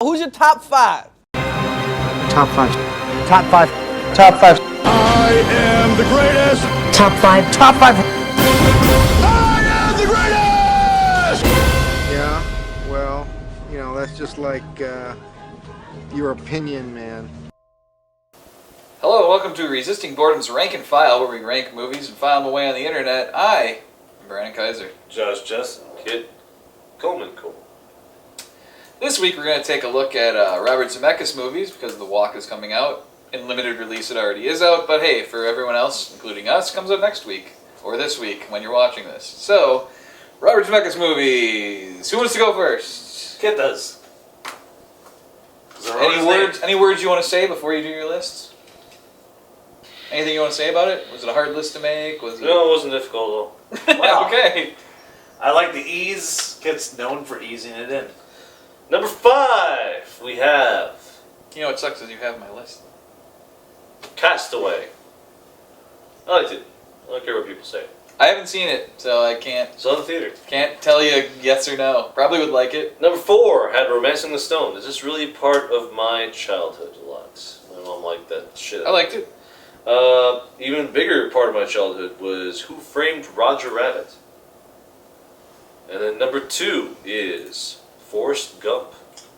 Who's your top five? Top five. Top five. Top five. I am the greatest. Top five. Top five. I am the greatest. Yeah, well, you know, that's just like your opinion, man. Hello and welcome to Resisting Boredom's Rank and File, where we rank movies and file them away on the internet. I am Brandon Kaiser. Josh Justin, Kid Coleman Cole. This week we're going to take a look at Robert Zemeckis movies because The Walk is coming out. In limited release it already is out, but hey, for everyone else, including us, comes out next week. Or this week, when you're watching this. So, Robert Zemeckis movies. Who wants to go first? Kid does. Any words you want to say before you do your lists? Anything you want to say about it? Was it a hard list to make? No, it wasn't difficult at all. Wow. Okay. I like the ease. Kid's known for easing it in. Number 5, we have You know what sucks is you have my list. Castaway. I liked it. I don't care what people say. I haven't seen it, so I can't It's on the theater. tell you yes or no. Probably would like it. Number 4 had Romancing the Stone. Is this really part of my childhood a lot? My mom liked that shit. I liked it. Even bigger part of my childhood was Who Framed Roger Rabbit? And then number 2 is Forrest Gump.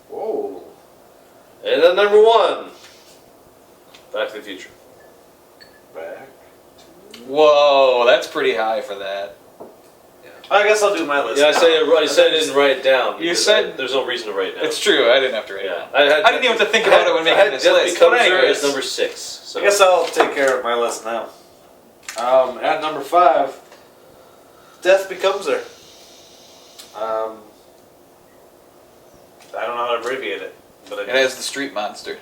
Whoa. And then number 1, Back to the Future. Back. Whoa, that's pretty high for that. I guess I'll do my list. Yeah, I now. said I didn't write it down. You because said- there's no reason to write it down. It's true, I didn't have to write it Yeah, down. I didn't even have to think about it when making this list. But anyways. As number 6. So. I guess I'll take care of my list now. At number 5, Death Becomes Her. I don't know how to abbreviate it, but It has the street monster.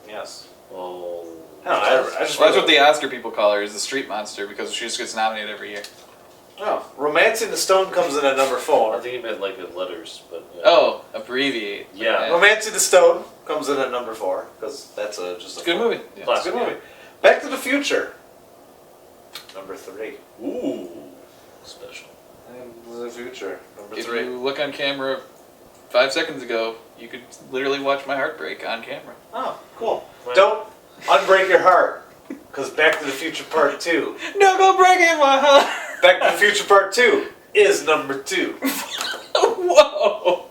yes. Oh. I don't know. I just Well, that's what the Oscar people call her, is the street monster, because she just gets nominated every year. Oh, Romancing the Stone comes in at number I 4. think he meant like in letters, but yeah. Oh, abbreviate. Yeah. Romancing the Stone comes in at number 4 because that's just a Good fun- movie. Yeah. It's a good movie. Back to the Future. Number 3. Ooh, special. And the Future. Number If 3. you look on camera 5 seconds ago, you could literally watch my heart break on camera. Oh, cool. Right. Don't unbreak your heart, because Back to the Future Part 2. No, go breaking my heart! Back to the Future Part 2 is number 2. Whoa!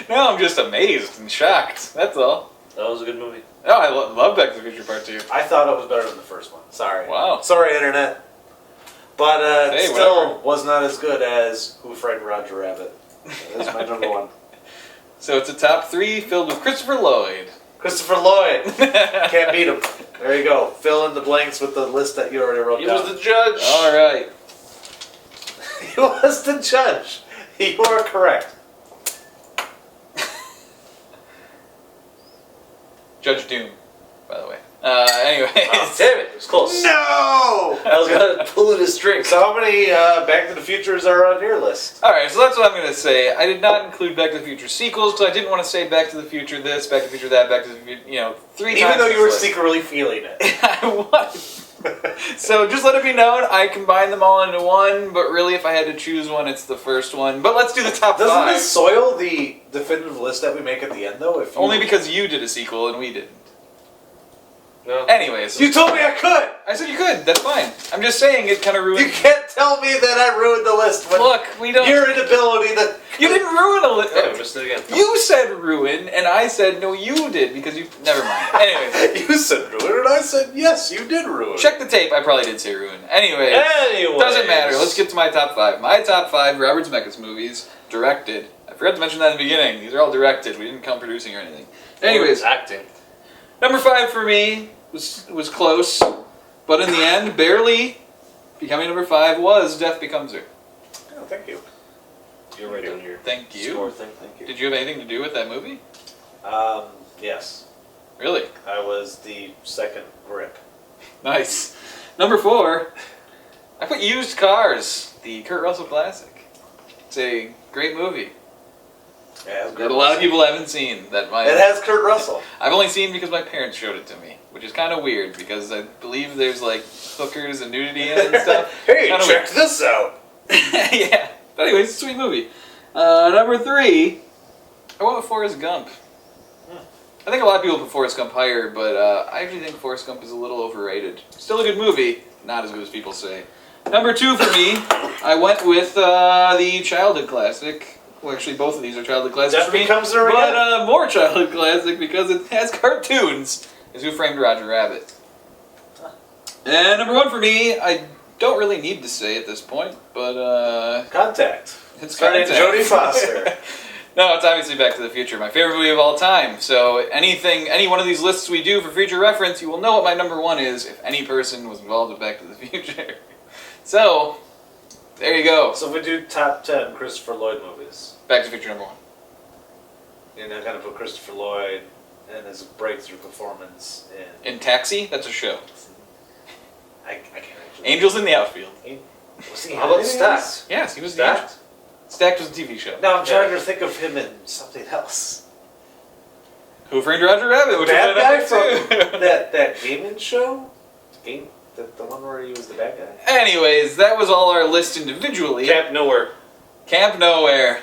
Now I'm just amazed and shocked. That's all. That was a good movie. Oh, I love Back to the Future Part 2. I thought it was better than the first one. Sorry. Wow. Sorry, Internet. But Hey, still whatever. was not as good as Who Framed Roger Rabbit. That's my number 1. So it's a top 3 filled with Christopher Lloyd. Christopher Lloyd. Can't beat him. There you go. Fill in the blanks with the list that you already wrote He down. was the judge. All right. He was the judge. You are correct. Judge Doom, by the way. Anyways. Oh, damn it, it was close. No! I was gonna pull at his string. So how many Back to the Futures are on your list? Alright, so that's what I'm going to say. I did not include Back to the Future sequels because I didn't want to say Back to the Future this, Back to the Future that, Back to the Future, 3 times. Even though you this were list. secretly feeling it. I was. So just let it be known, I combined them all into one, but really if I had to choose one, it's the first one. But let's do the top Doesn't 5. this soil the definitive list that we make at the end, though? If you... Only because you did a sequel and we didn't. No. Anyways. You told me I could! I said you could, that's fine. I'm just saying it kind of ruined... You can't tell me that I ruined the list with Look, we don't... your inability to... You didn't ruin a list. Yeah, we missed it again. You said ruin, and I said no, you did, because you... Never mind. Anyways. You said ruin, and I said yes, you did ruin. Check the tape, I probably did say ruin. Anyways. Anyways. Doesn't matter, let's get to my top 5. My top 5 Robert Zemeckis movies, directed. I forgot to mention that in the beginning. These are all directed, we didn't count producing or anything. Anyways, acting. number 5 for me was close, but in the end, barely becoming number 5 was Death Becomes Her. Oh, thank you. You're right on your Thank you. score thing. Thank you. Did you have anything to do with that movie? Yes. Really? I was the second grip. Nice. Number 4, I put Used Cars, the Kurt Russell classic. It's a great movie Yeah, that a lot of people haven't seen. It has Kurt Russell. I've only seen because my parents showed it to me, which is kind of weird because I believe there's like hookers and nudity in it and stuff. Hey, Kinda check this out. weird. Yeah. But anyways, it's a sweet movie. Number 3, I went with Forrest Gump. I think a lot of people put Forrest Gump higher, but I actually think Forrest Gump is a little overrated. Still a good movie, not as good as people say. Number 2 for me, I went with the childhood classic. Well, actually, both of these are childhood classics for me. Becomes there but again. more childhood classic because it has cartoons. Is Who Framed Roger Rabbit. And number 1 for me, I don't really need to say at this point, but Contact. it's Starring Contact. Jodie Foster. No, it's obviously Back to the Future, my favorite movie of all time. So any one of these lists we do for future reference, you will know what my number 1 is if any person was involved with Back to the Future. So, there you go. So if we do top 10 Christopher Lloyd movies, Back to the Future number 1. you know, kind of put Christopher Lloyd and his breakthrough performance in... In Taxi, that's a show. I can't actually... Angels in the Outfield. Was he How about in it? Stacked? Yes, he was the Stacked? Angels. Stacked was a TV show. No, I'm trying to think of him in something else. Who Framed Roger Rabbit, which Bad is my guy number 2. from that gaming show? The one where he was the bad guy? Anyways, that was all our list individually. Camp Nowhere. Camp Nowhere.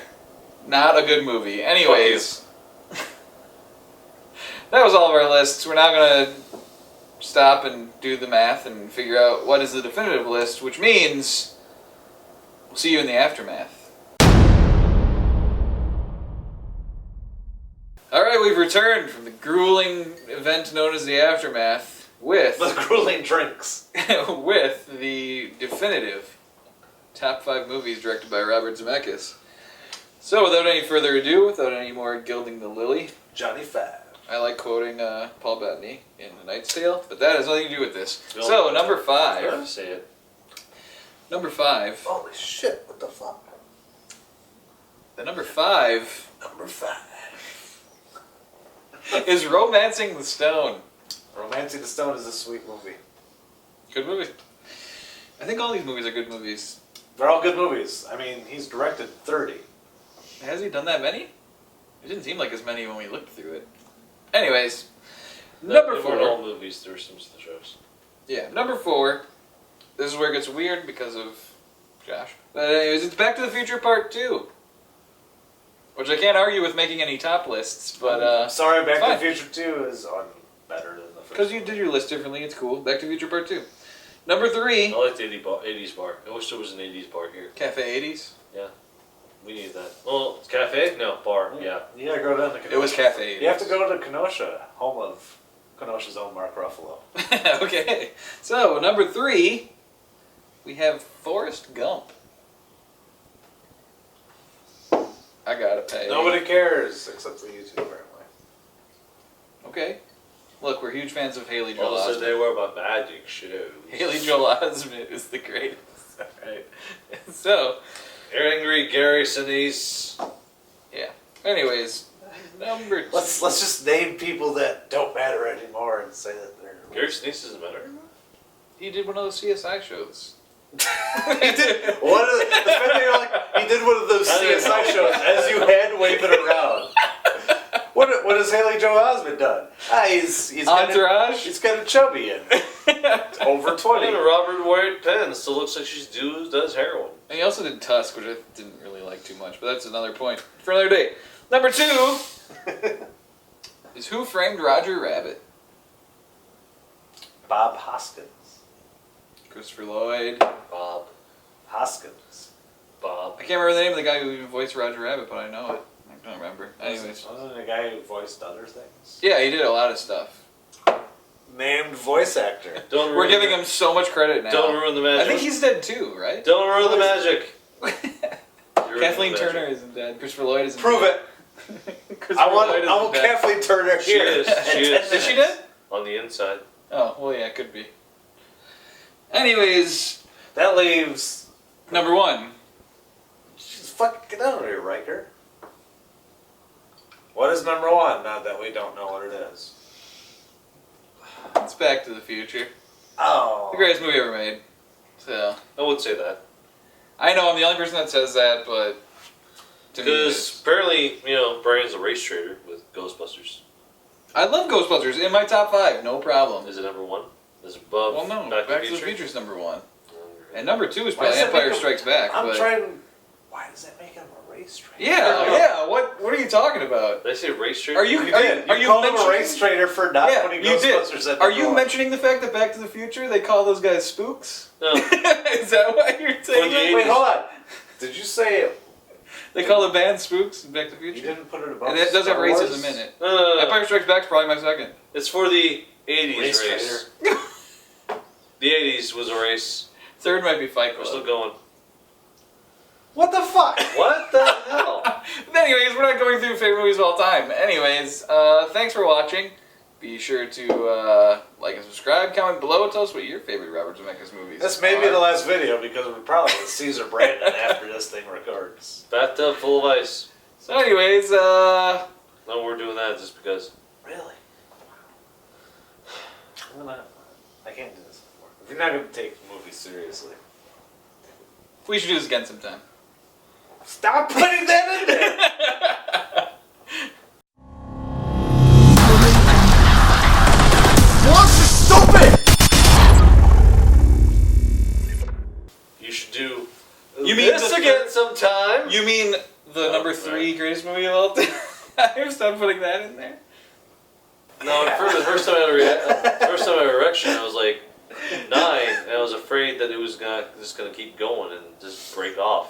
Not a good movie. Anyways. That was all of our lists. We're now going to stop and do the math and figure out what is the definitive list, which means we'll see you in the aftermath. Alright, we've returned from the grueling event known as the aftermath with... The grueling drinks. with the definitive top 5 movies directed by Robert Zemeckis. So, without any further ado, without any more gilding the lily, Johnny Five. I like quoting Paul Bettany in The Knight's Tale, but that has nothing to do with this. So, number 5. I'll say it. Number 5. Holy shit, what the fuck? The number 5 Number 5. is Romancing the Stone. Romancing the Stone is a sweet movie. Good movie. I think all these movies are good movies. They're all good movies. I mean, he's directed 30. Has he done that many? It didn't seem like as many when we looked through it. Anyways, number They 4. weren't all movies, there were some shows. Yeah, number 4. This is where it gets weird because of Josh. But anyways, it's Back to the Future Part 2. Which I can't argue with making any top lists, but I'm sorry, Back fine. to the Future 2 is on better than the first. Because you did your list differently, it's cool. Back to the Future Part 2. Number 3, I like the 80s bar. I wish there was an 80s bar here. Cafe 80s. We need that. Well, it's cafe? No, bar. Yeah. You gotta go down to Kenosha. It was Cafe 80s. You have to go to Kenosha, home of Kenosha's own Mark Ruffalo. Okay, so number 3, we have Forrest Gump. I gotta pay. Nobody cares except for you two, apparently. Okay. Look, we're huge fans of Haley Joel Also, Osment. they were about magic shows. Haley Joel Osment is the greatest. Alright. So, Angry Gary Sinise. yeah. Anyways, number 2. Let's just name people that don't matter anymore and say that they're... Gary Sinise doesn't matter. He did one of those CSI shows. He did one of the fact that you're like, he did one of those I didn't CSI know. shows as you hand wave it around. What has Haley Joel Osment done? He's Entourage? He's kind of chubby and over 20. And Robert White Penn still looks like she's does heroin. And he also did Tusk, which I didn't really like too much, but that's another point for another day. Number 2 is Who Framed Roger Rabbit? Bob Hoskins. Christopher Lloyd. Bob. Hoskins. Bob. I can't remember the name of the guy who voiced Roger Rabbit, but I know it. I don't remember. Anyways. Wasn't it a guy who voiced other things? Yeah, he did a lot of stuff. Named voice actor. Don't We're ruin giving the- him so much credit now. Don't ruin the magic. I think he's dead too, right? Don't ruin the magic. You're ruining Kathleen the Turner magic. isn't dead. Christopher Lloyd isn't Prove dead. it. Christopher I want Lloyd isn't dead. Kathleen Turner She here. is. at She 10 is. Is she minutes. dead? On the inside. Oh, well, yeah, it could be. Anyways, That leaves... number 1. She's fucking... Get out of here, Riker. What is number 1, now that we don't know what it is? It's Back to the Future. Oh. The greatest movie ever made. So, I would say that. I know I'm the only person that says that, but to me, it Because is. apparently, Brian's a race trader with Ghostbusters. I love Ghostbusters in my top 5, no problem. Is it number 1? Is it above Well, no, Back Back to the Future? Future's number 1. And number 2 is Why does probably that Empire make him- Strikes Back. I'm but trying... Why does that make him a race trader. Yeah. What are you talking about? Did I say race trader? Are you called him a race trader for not putting you did. Ghostbusters at the Are you door. mentioning the fact that Back to the Future they call those guys spooks? No. Is that why you're saying that? Wait, hold on. Did you say They call the band spooks in Back to the you Future? didn't put it above And it does have Star racism Wars? in it. No. Empire Strikes Back's probably my second. It's for the 80s Race race. trader. The 80s was a race. Third might be Fight We're Club. still going. What the fuck? What the hell? But anyways, we're not going through favorite movies of all time. Anyways, thanks for watching. Be sure to like and subscribe. Comment below and tell us what your favorite Robert Zemeckis movies This may be are. the last video because we're probably with Caesar Brandon after this thing records. Bathtub full of ice. So anyways, No, we're doing that just because. Really? I can't do this anymore. If you're not going to take movies seriously. we should do this again sometime. Stop putting that in there! You should do You mean this the again third- sometime. You mean the number 3 greatest movie of all time? Stop putting that in there. No, the first time I had an erection, I was like 9, and I was afraid that it was just gonna keep going and just break off.